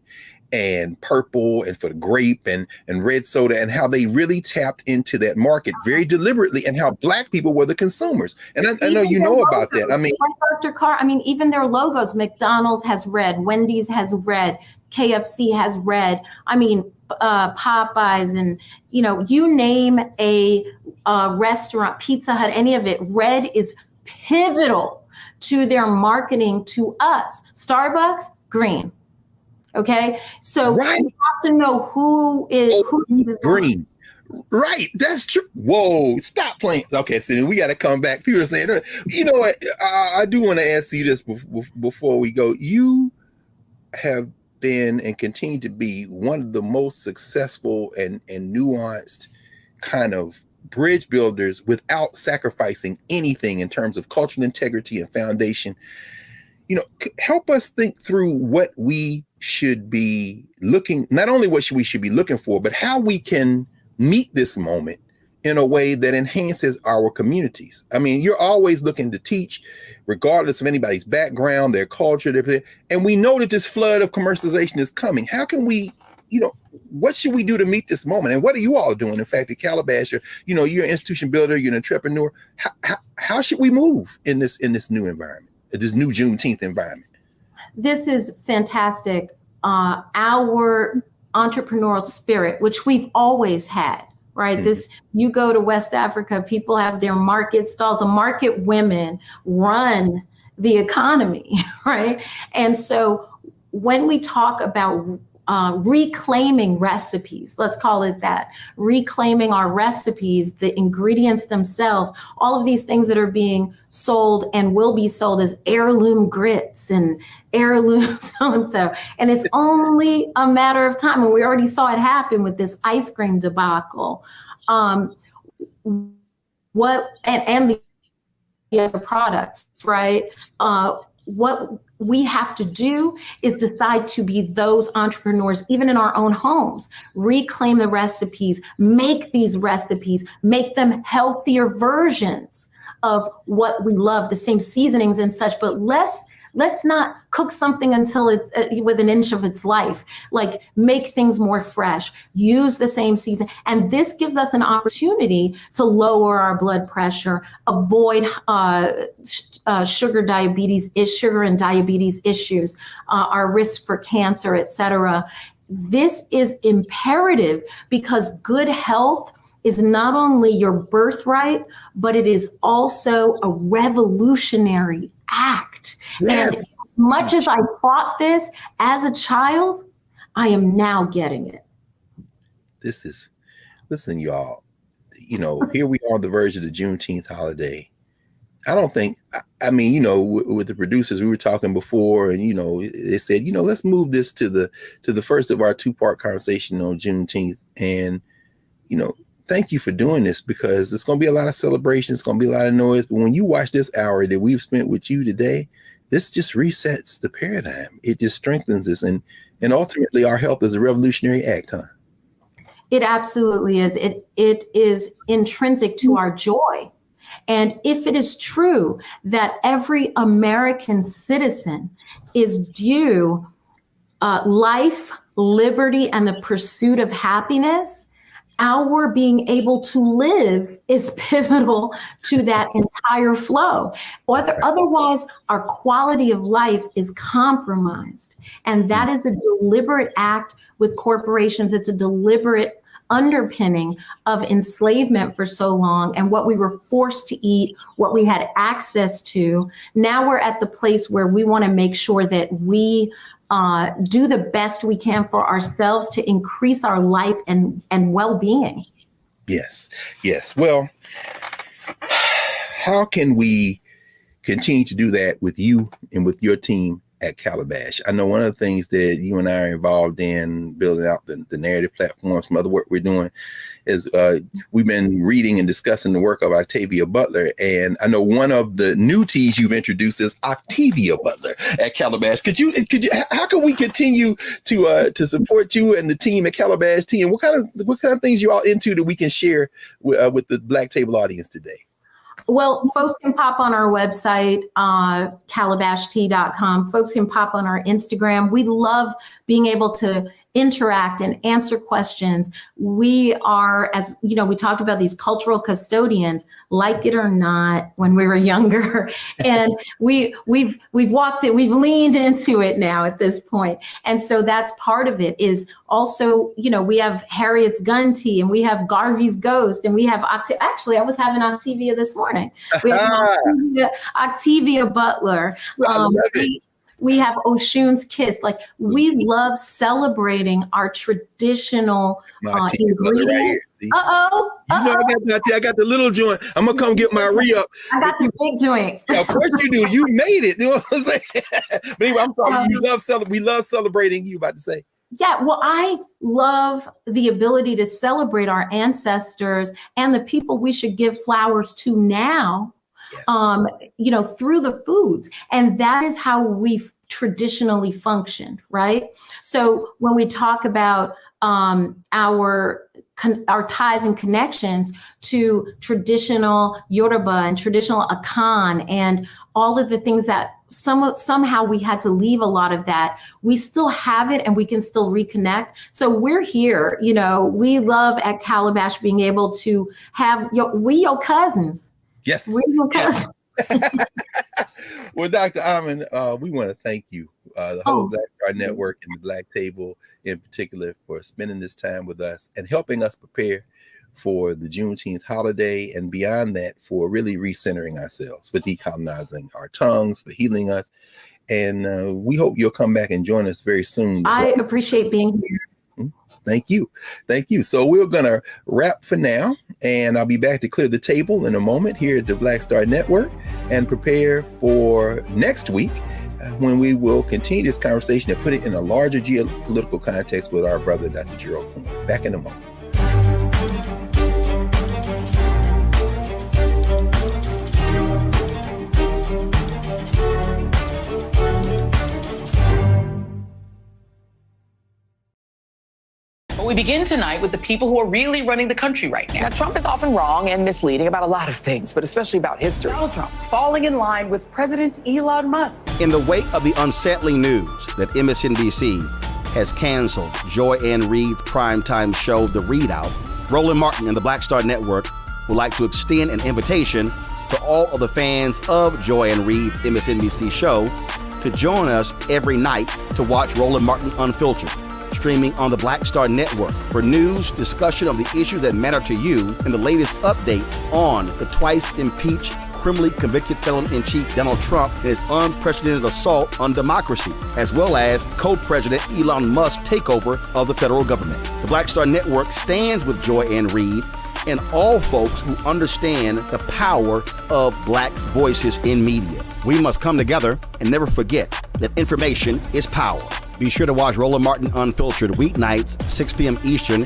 and purple, and for the grape and red soda, and how they really tapped into that market very deliberately, and how Black people were the consumers. And I know you know about that. I mean, Dr. Carr, even their logos, McDonald's has red, Wendy's has red, KFC has red. Popeyes, and you name a restaurant, Pizza Hut, any of it, red is pivotal to their marketing to us. Starbucks, green. Okay, so we have to know who is green. Right, that's true. Whoa, stop playing. Okay, so we got to come back. People are saying, you know what? I do want to ask you this before we go. You have been and continue to be one of the most successful and nuanced kind of bridge builders without sacrificing anything in terms of cultural integrity and foundation. Help us think through what we should be looking, not only what we should be looking for, but how we can meet this moment in a way that enhances our communities. I mean, you're always looking to teach, regardless of anybody's background, their culture, and we know that this flood of commercialization is coming. How can we, what should we do to meet this moment? And what are you all doing? In fact, at Calabash, you're an institution builder, you're an entrepreneur. How should we move in this new environment? This new Juneteenth environment? This is fantastic. Our entrepreneurial spirit, which we've always had, right? Mm-hmm. You go to West Africa, people have their market stalls. The market women run the economy, right? And so when we talk about reclaiming recipes, let's call it that, reclaiming our recipes, the ingredients themselves, all of these things that are being sold and will be sold as heirloom grits and heirloom so-and-so. And it's only a matter of time. And we already saw it happen with this ice cream debacle. And the other products, right? What we have to do is decide to be those entrepreneurs, even in our own homes, reclaim the recipes, make these recipes, make them healthier versions of what we love, the same seasonings and such, but let's not cook something until it's with an inch of its life. Like, make things more fresh, use the same season. And this gives us an opportunity to lower our blood pressure, avoid sugar and diabetes issues, our risk for cancer, et cetera. This is imperative because good health is not only your birthright, but it is also a revolutionary act. Yes. And as much as I fought this as a child, I am now getting it. Listen, y'all, here we are on the verge of the Juneteenth holiday. With the producers, we were talking before, and, they said, let's move this to the first of our 2-part conversation on Juneteenth. And, thank you for doing this, because it's going to be a lot of celebration. It's going to be a lot of noise. But when you watch this hour that we've spent with you today, this just resets the paradigm. It just strengthens us. And ultimately, our health is a revolutionary act, huh? It absolutely is. It is intrinsic to our joy. And if it is true that every American citizen is due life, liberty, and the pursuit of happiness, our being able to live is pivotal to that entire flow. Otherwise, our quality of life is compromised. And that is a deliberate act with corporations. It's a deliberate underpinning of enslavement for so long, and what we were forced to eat, what we had access to. Now we're at the place where we want to make sure that we do the best we can for ourselves to increase our life and well-being. Yes. Well, how can we continue to do that with you and with your team at Calabash? I know one of the things that you and I are involved in, building out the narrative platform, some other work we're doing, is we've been reading and discussing the work of Octavia Butler. And I know one of the new T's you've introduced is Octavia Butler at Calabash. How can we continue to support you and the team at Calabash team? What kind of things you all into that we can share with the Black Table audience today? Well, folks can pop on our website, calabashtea.com. Folks can pop on our Instagram. We love being able to interact and answer questions. We are, as you know, we talked about these cultural custodians, like it or not, when we were younger, and we've walked it, we've leaned into it now at this point. And so that's part of it. Is also, we have Harriet's Gun Tea, and we have Garvey's Ghost, and we have actually, I was having Octavia this morning. We have Octavia Butler. We have Oshun's Kiss. Like, we love celebrating our traditional ingredients. I got the little joint. I'm gonna come get my re-up. I got the big joint. Yeah, of course you do. You made it. You know what I'm saying? But anyway, I'm sorry. We love celebrating. You about to say? Yeah, well, I love the ability to celebrate our ancestors and the people we should give flowers to now. Yes. Through the foods. And that is how we've traditionally functioned, right? So when we talk about our ties and connections to traditional Yoruba and traditional Akan and all of the things that somehow we had to leave a lot of that, we still have it and we can still reconnect. So we're here, we love at Calabash being able to have your cousins. Yes. Yes. Well, Dr. Amen, we want to thank you, the whole Black Star Network and the Black Table in particular, for spending this time with us and helping us prepare for the Juneteenth holiday, and beyond that, for really recentering ourselves, for decolonizing our tongues, for healing us, and we hope you'll come back and join us very soon. I appreciate being here. Thank you. Thank you. So we're going to wrap for now, and I'll be back to clear the table in a moment here at the Black Star Network and prepare for next week when we will continue this conversation and put it in a larger geopolitical context with our brother, Dr. Gerald Poon. Back in a moment. We begin tonight with the people who are really running the country right now. Now, Trump is often wrong and misleading about a lot of things, but especially about history. Donald Trump falling in line with President Elon Musk. In the wake of the unsettling news that MSNBC has canceled Joy Ann Reid's primetime show, The Readout, Roland Martin and the Black Star Network would like to extend an invitation to all of the fans of Joy Ann Reid's MSNBC show to join us every night to watch Roland Martin Unfiltered, streaming on the Black Star Network for news, discussion of the issues that matter to you, and the latest updates on the twice impeached, criminally convicted felon-in-chief Donald Trump and his unprecedented assault on democracy, as well as co-president Elon Musk's takeover of the federal government. The Black Star Network stands with Joy Ann Reid and all folks who understand the power of Black voices in media. We must come together and never forget that information is power. Be sure to watch Roland Martin Unfiltered weeknights, 6 p.m. Eastern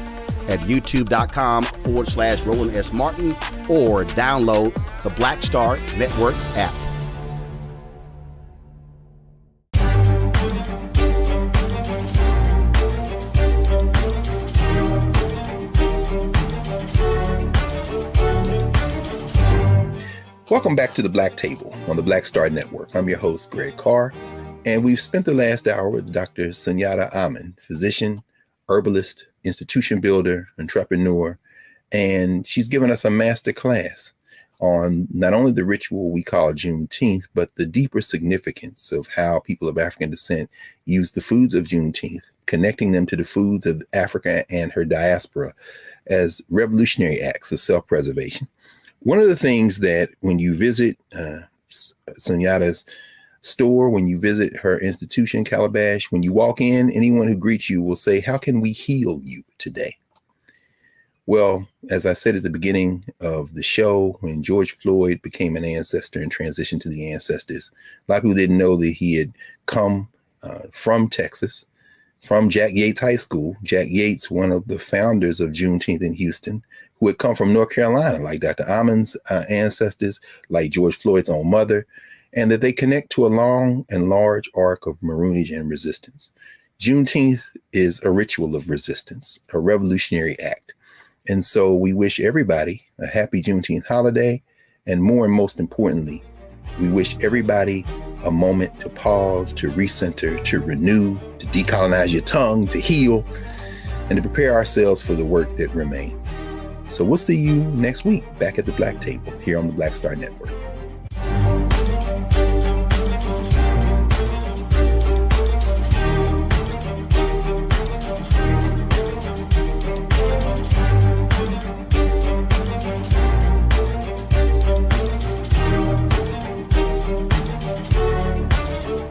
at youtube.com/Roland S. Martin or download the Black Star Network app. Welcome back to the Black Table on the Black Star Network. I'm your host, Greg Carr, and we've spent the last hour with Dr. Sunyatta Amen, physician, herbalist, institution builder, entrepreneur, and she's given us a master class on not only the ritual we call Juneteenth, but the deeper significance of how people of African descent use the foods of Juneteenth, connecting them to the foods of Africa and her diaspora as revolutionary acts of self-preservation. One of the things that when you visit Sunyatta's store, when you visit her institution, Calabash, when you walk in, anyone who greets you will say, "How can we heal you today?" Well, as I said at the beginning of the show, when George Floyd became an ancestor and transitioned to the ancestors, a lot of people didn't know that he had come from Texas, from Jack Yates High School. Jack Yates, one of the founders of Juneteenth in Houston, who had come from North Carolina, like Dr. Amen's ancestors, like George Floyd's own mother, and that they connect to a long and large arc of maroonage and resistance. Juneteenth is a ritual of resistance, a revolutionary act. And so we wish everybody a happy Juneteenth holiday. And more and most importantly, we wish everybody a moment to pause, to recenter, to renew, to decolonize your tongue, to heal, and to prepare ourselves for the work that remains. So we'll see you next week back at the Black Table here on the Black Star Network.